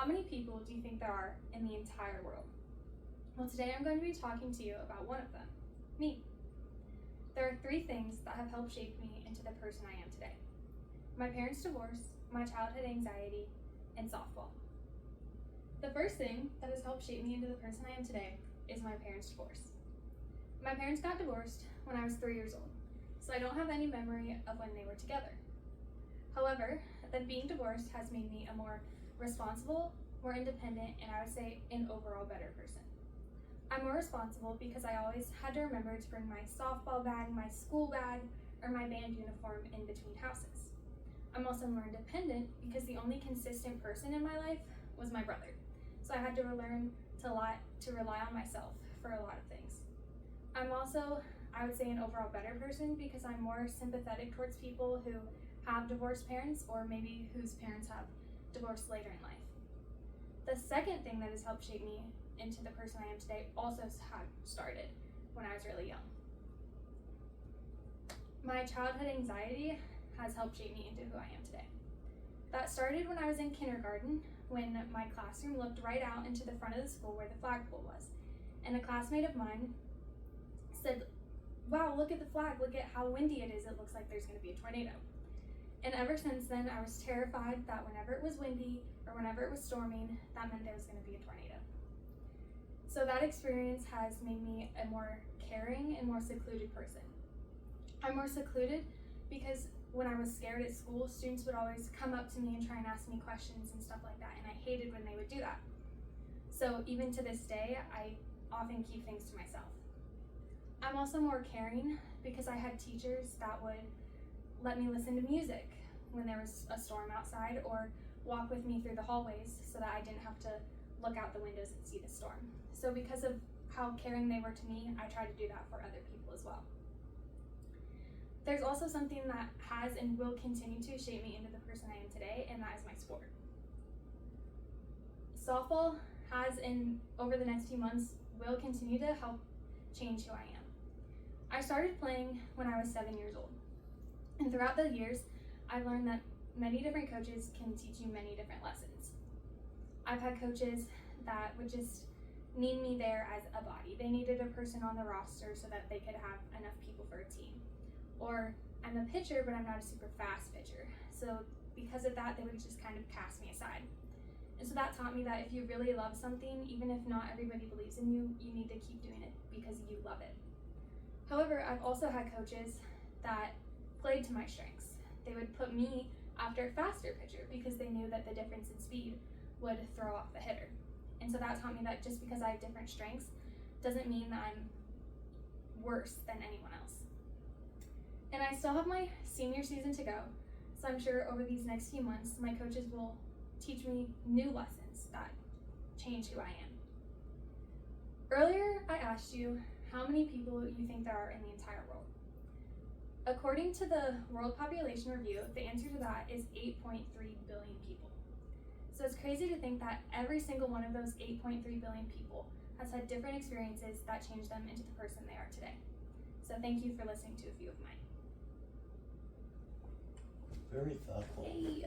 How many people do you think there are in the entire world? Well, today I'm going to be talking to you about one of them, me. There are 3 things that have helped shape me into the person I am today: my parents' divorce, my childhood anxiety, and softball. The first thing that has helped shape me into the person I am today is my parents' divorce. My parents got divorced when I was 3 years old, so I don't have any memory of when they were together. However, them being divorced has made me a more responsible, more independent, and I would say an overall better person. I'm more responsible because I always had to remember to bring my softball bag, my school bag, or my band uniform in between houses. I'm also more independent because the only consistent person in my life was my brother. So I had to learn to rely on myself for a lot of things. I'm also, I would say, an overall better person because I'm more sympathetic towards people who have divorced parents or maybe whose parents have divorced later in life. The second thing that has helped shape me into the person I am today also started when I was really young. My childhood anxiety has helped shape me into who I am today. That started when I was in kindergarten, when my classroom looked right out into the front of the school where the flagpole was. And a classmate of mine said, "Wow, look at the flag, look at how windy it is, it looks like there's gonna be a tornado." And ever since then, I was terrified that whenever it was windy or whenever it was storming, that meant there was gonna be a tornado. So that experience has made me a more caring and more secluded person. I'm more secluded because when I was scared at school, students would always come up to me and try and ask me questions and stuff like that, and I hated when they would do that. So even to this day, I often keep things to myself. I'm also more caring because I had teachers that would let me listen to music when there was a storm outside or walk with me through the hallways so that I didn't have to look out the windows and see the storm. So because of how caring they were to me, I try to do that for other people as well. There's also something that has and will continue to shape me into the person I am today, and that is my sport. Softball has, and over the next few months, will continue to help change who I am. I started playing when I was 7 years old, and throughout the years, I've learned that many different coaches can teach you many different lessons. I've had coaches that would just need me there as a body. They needed a person on the roster so that they could have enough people for a team. Or I'm a pitcher, but I'm not a super fast pitcher. So because of that, they would just kind of cast me aside. And so that taught me that if you really love something, even if not everybody believes in you, you need to keep doing it because you love it. However, I've also had coaches that played to my strengths. They would put me after a faster pitcher because they knew that the difference in speed would throw off the hitter. And so that taught me that just because I have different strengths doesn't mean that I'm worse than anyone else. And I still have my senior season to go, so I'm sure over these next few months, my coaches will teach me new lessons that change who I am. Earlier, I asked you how many people you think there are in the entire world. According to the World Population Review, the answer to that is 8.3 billion people. So it's crazy to think that every single one of those 8.3 billion people has had different experiences that changed them into the person they are today. So thank you for listening to a few of mine. Very thoughtful. Yay.